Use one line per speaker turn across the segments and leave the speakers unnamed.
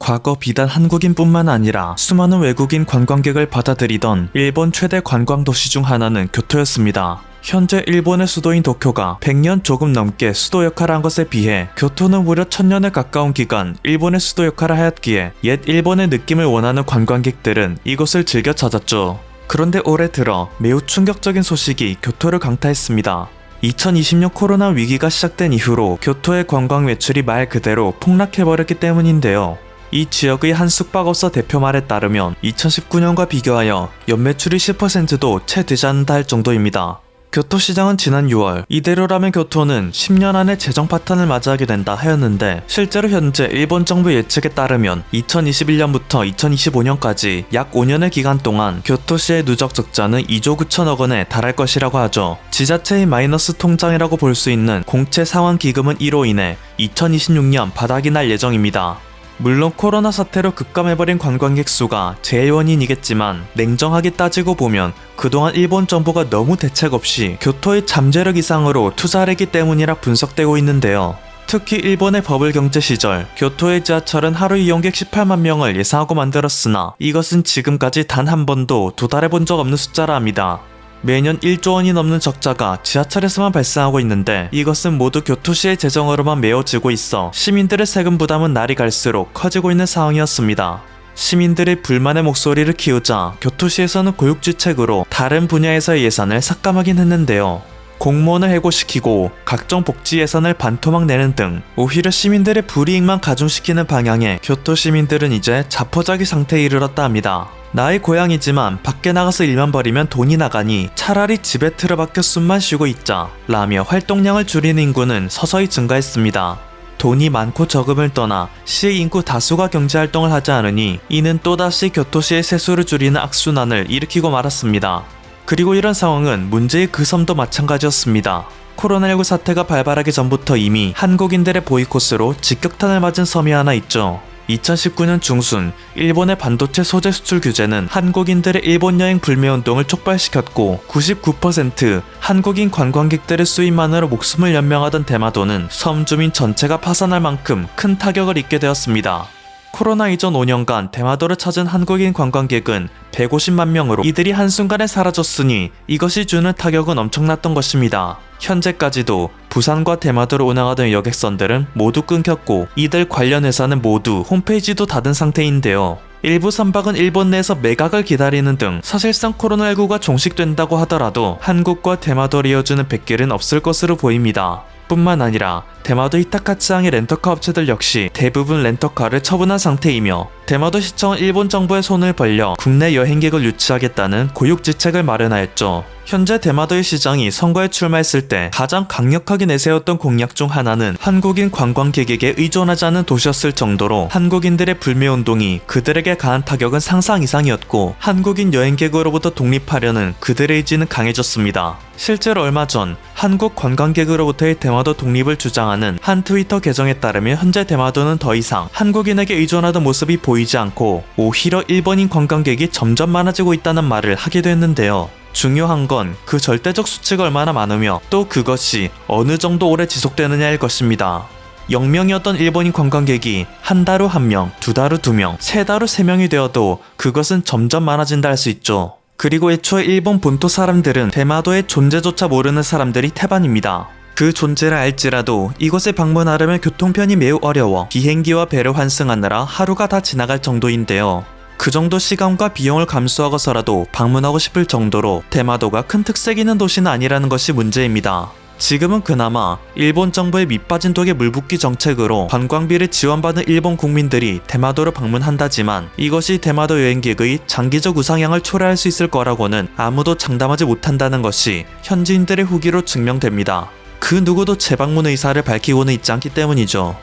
과거 비단 한국인뿐만 아니라 수많은 외국인 관광객을 받아들이던 일본 최대 관광도시 중 하나는 교토였습니다. 현재 일본의 수도인 도쿄가 100년 조금 넘게 수도 역할을 한 것에 비해 교토는 무려 1000년에 가까운 기간 일본의 수도 역할을 하였기에 옛 일본의 느낌을 원하는 관광객들은 이곳을 즐겨 찾았죠. 그런데 올해 들어 매우 충격적인 소식이 교토를 강타했습니다. 2020년 코로나 위기가 시작된 이후로 교토의 관광 매출이 말 그대로 폭락해버렸기 때문인데요. 이 지역의 한 숙박업소 대표 말에 따르면 2019년과 비교하여 연매출이 10%도 채 되지 않는다 할 정도입니다. 교토시장은 지난 6월 이대로라면 교토는 10년 안에 재정 파탄을 맞이하게 된다 하였는데, 실제로 현재 일본 정부 예측에 따르면 2021년부터 2025년까지 약 5년의 기간 동안 교토시의 누적 적자는 2조 9천억 원에 달할 것이라고 하죠. 지자체의 마이너스 통장이라고 볼 수 있는 공채 상환 기금은 이로 인해 2026년 바닥이 날 예정입니다. 물론 코로나 사태로 급감해버린 관광객 수가 제일 원인이겠지만, 냉정하게 따지고 보면 그동안 일본 정부가 너무 대책 없이 교토의 잠재력 이상으로 투자를 했기 때문이라 분석되고 있는데요. 특히 일본의 버블 경제 시절 교토의 지하철은 하루 이용객 18만 명을 예상하고 만들었으나 이것은 지금까지 단 한 번도 도달해본 적 없는 숫자라 합니다. 매년 1조 원이 넘는 적자가 지하철에서만 발생하고 있는데, 이것은 모두 교토시의 재정으로만 메워지고 있어 시민들의 세금 부담은 날이 갈수록 커지고 있는 상황이었습니다. 시민들의 불만의 목소리를 키우자 교토시에서는 고육지책으로 다른 분야에서의 예산을 삭감하긴 했는데요. 공무원을 해고시키고 각종 복지 예산을 반토막 내는 등 오히려 시민들의 불이익만 가중시키는 방향에 교토 시민들은 이제 자포자기 상태에 이르렀다 합니다. 나의 고향이지만 밖에 나가서 일만 벌이면 돈이 나가니 차라리 집에 틀어박혀 숨만 쉬고 있자 라며 활동량을 줄이는 인구는 서서히 증가했습니다. 돈이 많고 적음을 떠나 시의 인구 다수가 경제활동을 하지 않으니 이는 또다시 교토시의 세수를 줄이는 악순환을 일으키고 말았습니다. 그리고 이런 상황은 문제의 그 섬도 마찬가지였습니다. 코로나19 사태가 발발하기 전부터 이미 한국인들의 보이콧으로 직격탄을 맞은 섬이 하나 있죠. 2019년 중순 일본의 반도체 소재 수출 규제는 한국인들의 일본 여행 불매운동을 촉발시켰고, 99% 한국인 관광객들의 수입만으로 목숨을 연명하던 대마도는 섬 주민 전체가 파산할 만큼 큰 타격을 입게 되었습니다. 코로나 이전 5년간 대마도를 찾은 한국인 관광객은 150만 명으로 이들이 한순간에 사라졌으니 이것이 주는 타격은 엄청났던 것입니다. 현재까지도 부산과 대마도를 운항하던 여객선들은 모두 끊겼고, 이들 관련 회사는 모두 홈페이지도 닫은 상태인데요. 일부 선박은 일본 내에서 매각을 기다리는 등 사실상 코로나19가 종식된다고 하더라도 한국과 대마도를 이어주는 뱃길은 없을 것으로 보입니다. 뿐만 아니라 대마도 히타카츠항의 렌터카 업체들 역시 대부분 렌터카를 처분한 상태이며, 대마도 시청은 일본 정부의 손을 벌려 국내 여행객을 유치하겠다는 고육지책을 마련하였죠. 현재 대마도의 시장이 선거에 출마했을 때 가장 강력하게 내세웠던 공약 중 하나는 한국인 관광객에게 의존하지 않는 도시였을 정도로 한국인들의 불매운동이 그들에게 가한 타격은 상상 이상이었고, 한국인 여행객으로부터 독립하려는 그들의 의지는 강해졌습니다. 실제로 얼마 전 한국 관광객으로부터의 대마도 독립을 주장하는 한 트위터 계정에 따르면 현재 대마도는 더 이상 한국인에게 의존하던 모습이 보이지 않고 오히려 일본인 관광객이 점점 많아지고 있다는 말을 하기도 했는데요. 중요한 건 그 절대적 수치가 얼마나 많으며 또 그것이 어느 정도 오래 지속되느냐일 것입니다. 0명이었던 일본인 관광객이 한 달 후 1명, 두 달 후 2명, 세 달 후 3명이 되어도 그것은 점점 많아진다 할 수 있죠. 그리고 애초에 일본 본토 사람들은 대마도의 존재조차 모르는 사람들이 태반입니다. 그 존재를 알지라도 이곳에 방문하려면 교통편이 매우 어려워 비행기와 배를 환승하느라 하루가 다 지나갈 정도인데요. 그 정도 시간과 비용을 감수하고서라도 방문하고 싶을 정도로 대마도가 큰 특색 있는 도시는 아니라는 것이 문제입니다. 지금은 그나마 일본 정부의 밑빠진 독에 물붓기 정책으로 관광비를 지원받은 일본 국민들이 대마도를 방문한다지만, 이것이 대마도 여행객의 장기적 우상향을 초래할 수 있을 거라고는 아무도 장담하지 못한다는 것이 현지인들의 후기로 증명됩니다. 그 누구도 재방문 의사를 밝히고는 있지 않기 때문이죠.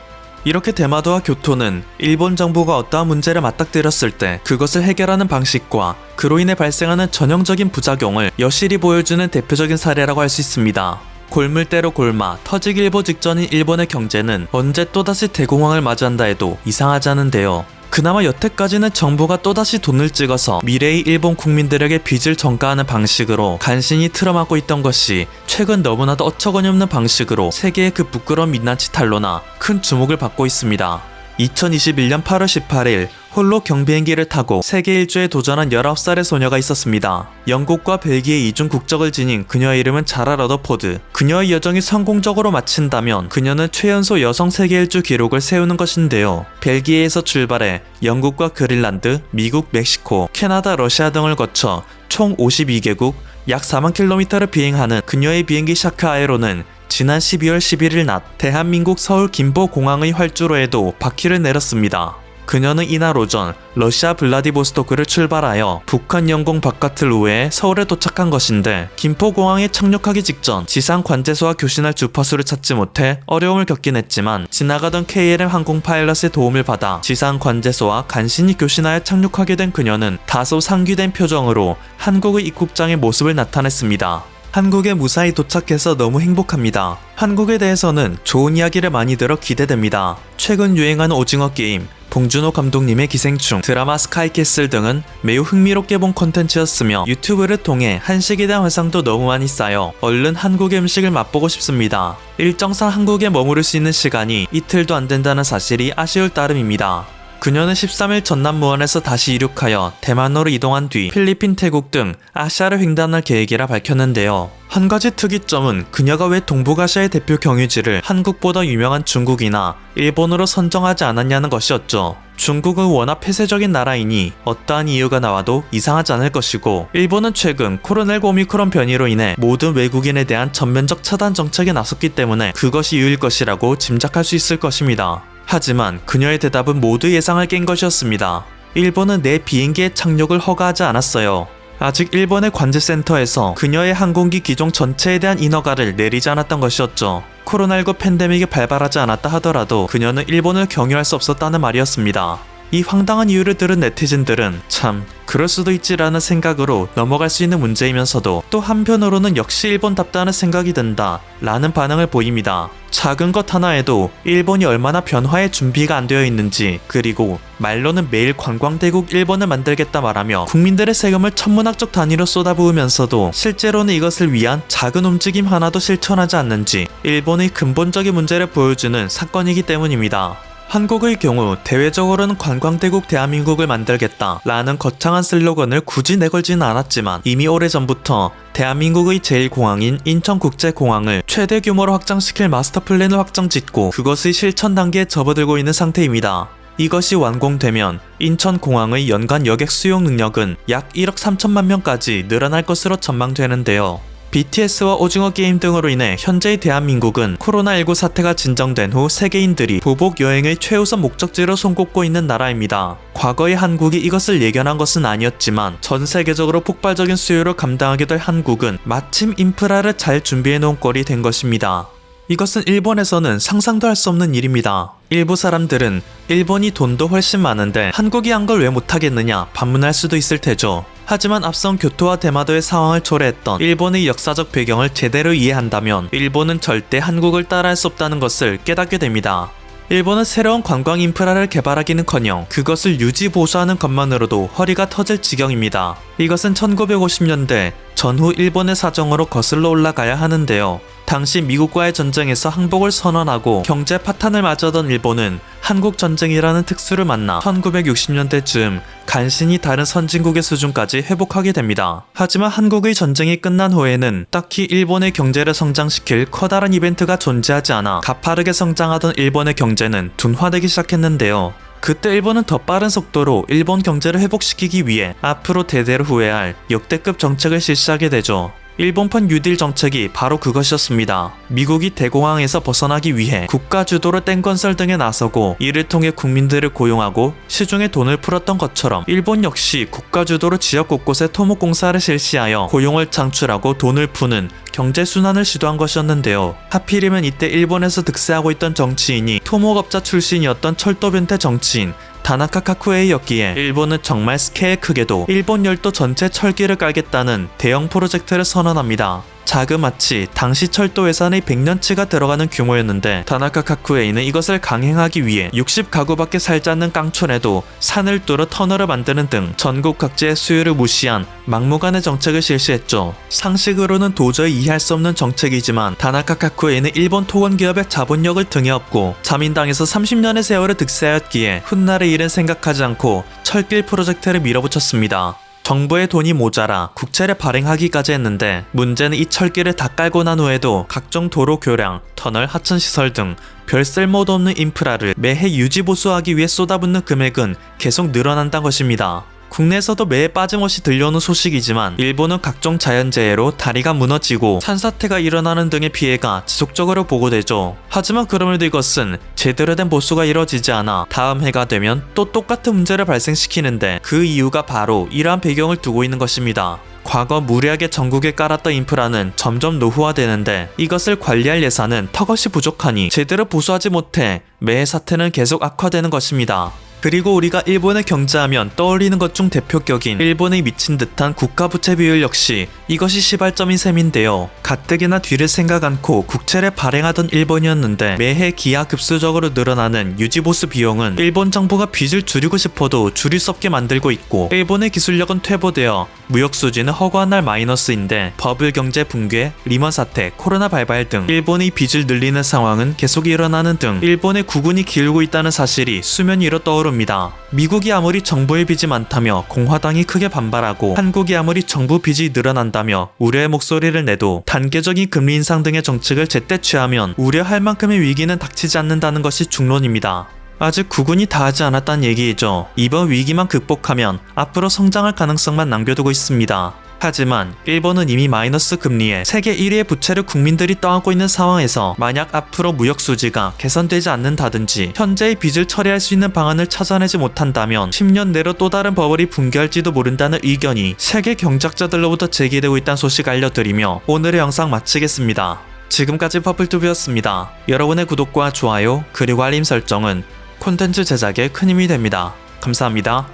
이렇게 대마도와 교토는 일본 정부가 어떠한 문제를 맞닥뜨렸을 때 그것을 해결하는 방식과 그로 인해 발생하는 전형적인 부작용을 여실히 보여주는 대표적인 사례라고 할 수 있습니다. 골물대로 골마 터지기일보 직전인 일본의 경제는 언제 또다시 대공황을 맞이한다 해도 이상하지 않은데요. 그나마 여태까지는 정부가 또다시 돈을 찍어서 미래의 일본 국민들에게 빚을 전가하는 방식으로 간신히 틀어막고 있던 것이 최근 너무나도 어처구니 없는 방식으로 세계의 그 부끄러운 민낯이 탄로나 큰 주목을 받고 있습니다. 2021년 8월 18일 홀로 경비행기를 타고 세계 일주에 도전한 19살의 소녀가 있었습니다. 영국과 벨기에 이중 국적을 지닌 그녀의 이름은 자라 러더포드. 그녀의 여정이 성공적으로 마친다면 그녀는 최연소 여성 세계 일주 기록을 세우는 것인데요. 벨기에에서 출발해 영국과 그린란드, 미국, 멕시코, 캐나다, 러시아 등을 거쳐 총 52개국, 약 4만 킬로미터를 비행하는 그녀의 비행기 샤크 아에로는 지난 12월 11일 낮 대한민국 서울 김포공항의 활주로에도 바퀴를 내렸습니다. 그녀는 이날 오전 러시아 블라디보스토크를 출발하여 북한 영공 바깥을 우회해 서울에 도착한 것인데, 김포공항에 착륙하기 직전 지상 관제소와 교신할 주파수를 찾지 못해 어려움을 겪긴 했지만 지나가던 KLM 항공 파일럿의 도움을 받아 지상 관제소와 간신히 교신하여 착륙하게 된 그녀는 다소 상기된 표정으로 한국의 입국장의 모습을 나타냈습니다. 한국에 무사히 도착해서 너무 행복합니다. 한국에 대해서는 좋은 이야기를 많이 들어 기대됩니다. 최근 유행하는 오징어 게임, 봉준호 감독님의 기생충, 드라마 스카이캐슬 등은 매우 흥미롭게 본 콘텐츠였으며 유튜브를 통해 한식에 대한 환상도 너무 많이 쌓여 얼른 한국의 음식을 맛보고 싶습니다. 일정상 한국에 머무를 수 있는 시간이 이틀도 안 된다는 사실이 아쉬울 따름입니다. 그녀는 13일 전남무안에서 다시 이륙하여 대만으로 이동한 뒤 필리핀, 태국 등 아시아를 횡단할 계획이라 밝혔는데요. 한 가지 특이점은 그녀가 왜 동북아시아의 대표 경유지를 한국보다 유명한 중국이나 일본으로 선정하지 않았냐는 것이었죠. 중국은 워낙 폐쇄적인 나라이니 어떠한 이유가 나와도 이상하지 않을 것이고, 일본은 최근 코로나19 오미크론 변이로 인해 모든 외국인에 대한 전면적 차단 정책에 나섰기 때문에 그것이 이유일 것이라고 짐작할 수 있을 것입니다. 하지만 그녀의 대답은 모두 예상을 깬 것이었습니다. 일본은 내 비행기의 착륙을 허가하지 않았어요. 아직 일본의 관제센터에서 그녀의 항공기 기종 전체에 대한 인허가를 내리지 않았던 것이었죠. 코로나19 팬데믹이 발발하지 않았다 하더라도 그녀는 일본을 경유할 수 없었다는 말이었습니다. 이 황당한 이유를 들은 네티즌들은 참 그럴 수도 있지라는 생각으로 넘어갈 수 있는 문제이면서도 또 한편으로는 역시 일본답다는 생각이 든다 라는 반응을 보입니다. 작은 것 하나에도 일본이 얼마나 변화의 준비가 안 되어 있는지, 그리고 말로는 매일 관광대국 일본을 만들겠다 말하며 국민들의 세금을 천문학적 단위로 쏟아부으면서도 실제로는 이것을 위한 작은 움직임 하나도 실천하지 않는지 일본의 근본적인 문제를 보여주는 사건이기 때문입니다. 한국의 경우 대외적으로는 관광대국 대한민국을 만들겠다 라는 거창한 슬로건을 굳이 내걸지는 않았지만 이미 오래전부터 대한민국의 제1공항인 인천국제공항을 최대 규모로 확장시킬 마스터 플랜을 확정짓고 그것의 실천 단계에 접어들고 있는 상태입니다. 이것이 완공되면 인천공항의 연간 여객 수용 능력은 약 1억 3천만 명까지 늘어날 것으로 전망되는데요. BTS와 오징어 게임 등으로 인해 현재의 대한민국은 코로나19 사태가 진정된 후 세계인들이 보복 여행의 최우선 목적지로 손꼽고 있는 나라입니다. 과거의 한국이 이것을 예견한 것은 아니었지만 전 세계적으로 폭발적인 수요를 감당하게 될 한국은 마침 인프라를 잘 준비해 놓은 꼴이 된 것입니다. 이것은 일본에서는 상상도 할 수 없는 일입니다. 일부 사람들은 일본이 돈도 훨씬 많은데 한국이 한 걸 왜 못하겠느냐 반문할 수도 있을 테죠. 하지만 앞선 교토와 대마도의 상황을 초래했던 일본의 역사적 배경을 제대로 이해한다면 일본은 절대 한국을 따라할 수 없다는 것을 깨닫게 됩니다. 일본은 새로운 관광 인프라를 개발하기는커녕 그것을 유지 보수하는 것만으로도 허리가 터질 지경입니다. 이것은 1950년대 전후 일본의 사정으로 거슬러 올라가야 하는데요. 당시 미국과의 전쟁에서 항복을 선언하고 경제 파탄을 맞았던 일본은 한국전쟁이라는 특수를 만나 1960년대 즈음 간신히 다른 선진국의 수준까지 회복하게 됩니다. 하지만 한국의 전쟁이 끝난 후에는 딱히 일본의 경제를 성장시킬 커다란 이벤트가 존재하지 않아 가파르게 성장하던 일본의 경제는 둔화되기 시작했는데요. 그때 일본은 더 빠른 속도로 일본 경제를 회복시키기 위해 앞으로 대대로 후회할 역대급 정책을 실시하게 되죠. 일본판 뉴딜 정책이 바로 그것이었습니다. 미국이 대공황에서 벗어나기 위해 국가 주도로 땡건설 등에 나서고 이를 통해 국민들을 고용하고 시중에 돈을 풀었던 것처럼 일본 역시 국가 주도로 지역 곳곳에 토목공사를 실시하여 고용을 창출하고 돈을 푸는 경제순환을 시도한 것이었는데요. 하필이면 이때 일본에서 득세하고 있던 정치인이 토목업자 출신이었던 철도 변태 정치인 다나카 카쿠에이였기에 일본은 정말 스케일 크게도 일본 열도 전체 철기를 깔겠다는 대형 프로젝트를 선언합니다. 자그마치 당시 철도 예산의 100년치가 들어가는 규모였는데 다나카 카쿠에이는 이것을 강행하기 위해 60가구밖에 살지 않는 깡촌에도 산을 뚫어 터널을 만드는 등 전국 각지의 수요를 무시한 막무가내 정책을 실시했죠. 상식으로는 도저히 이해할 수 없는 정책이지만 다나카 카쿠에이는 일본 토건 기업의 자본력을 등에 업고 자민당에서 30년의 세월을 득세하였기에 훗날의 일은 생각하지 않고 철길 프로젝트를 밀어붙였습니다. 정부의 돈이 모자라 국채를 발행하기까지 했는데 문제는 이 철길을 다 깔고 난 후에도 각종 도로 교량, 터널, 하천시설 등 별 쓸모도 없는 인프라를 매해 유지보수하기 위해 쏟아붓는 금액은 계속 늘어난다는 것입니다. 국내에서도 매해 빠짐없이 들려오는 소식이지만 일본은 각종 자연재해로 다리가 무너지고 산사태가 일어나는 등의 피해가 지속적으로 보고되죠. 하지만 그럼에도 이것은 제대로 된 보수가 이뤄지지 않아 다음 해가 되면 또 똑같은 문제를 발생시키는데 그 이유가 바로 이러한 배경을 두고 있는 것입니다. 과거 무리하게 전국에 깔았던 인프라는 점점 노후화되는데 이것을 관리할 예산은 턱없이 부족하니 제대로 보수하지 못해 매해 사태는 계속 악화되는 것입니다. 그리고 우리가 일본을 경제하면 떠올리는 것 중 대표격인 일본의 미친 듯한 국가부채 비율 역시 이것이 시발점인 셈인데요. 가뜩이나 뒤를 생각 않고 국채를 발행하던 일본이었는데 매해 기하급수적으로 늘어나는 유지보수 비용은 일본 정부가 빚을 줄이고 싶어도 줄일 수 없게 만들고 있고 일본의 기술력은 퇴보되어 무역 수지는 허구한 날 마이너스인데 버블 경제 붕괴, 리먼 사태, 코로나 발발 등 일본의 빚을 늘리는 상황은 계속 일어나는 등 일본의 국운이 기울고 있다는 사실이 수면 위로 떠오릅니다. 미국이 아무리 정부의 빚이 많다며 공화당이 크게 반발하고 한국이 아무리 정부 빚이 늘어난다며 우려의 목소리를 내도 단계적인 금리 인상 등의 정책을 제때 취하면 우려할 만큼의 위기는 닥치지 않는다는 것이 중론입니다. 아직 국운이 다하지 않았다는 얘기이죠. 이번 위기만 극복하면 앞으로 성장할 가능성만 남겨두고 있습니다. 하지만 일본은 이미 마이너스 금리에 세계 1위의 부채를 국민들이 떠안고 있는 상황에서 만약 앞으로 무역 수지가 개선되지 않는다든지 현재의 빚을 처리할 수 있는 방안을 찾아내지 못한다면 10년 내로 또 다른 버블이 붕괴할지도 모른다는 의견이 세계 경제학자들로부터 제기되고 있다는 소식 알려드리며 오늘의 영상 마치겠습니다. 지금까지 퍼플튜브였습니다. 여러분의 구독과 좋아요 그리고 알림 설정은 콘텐츠 제작에 큰 힘이 됩니다. 감사합니다.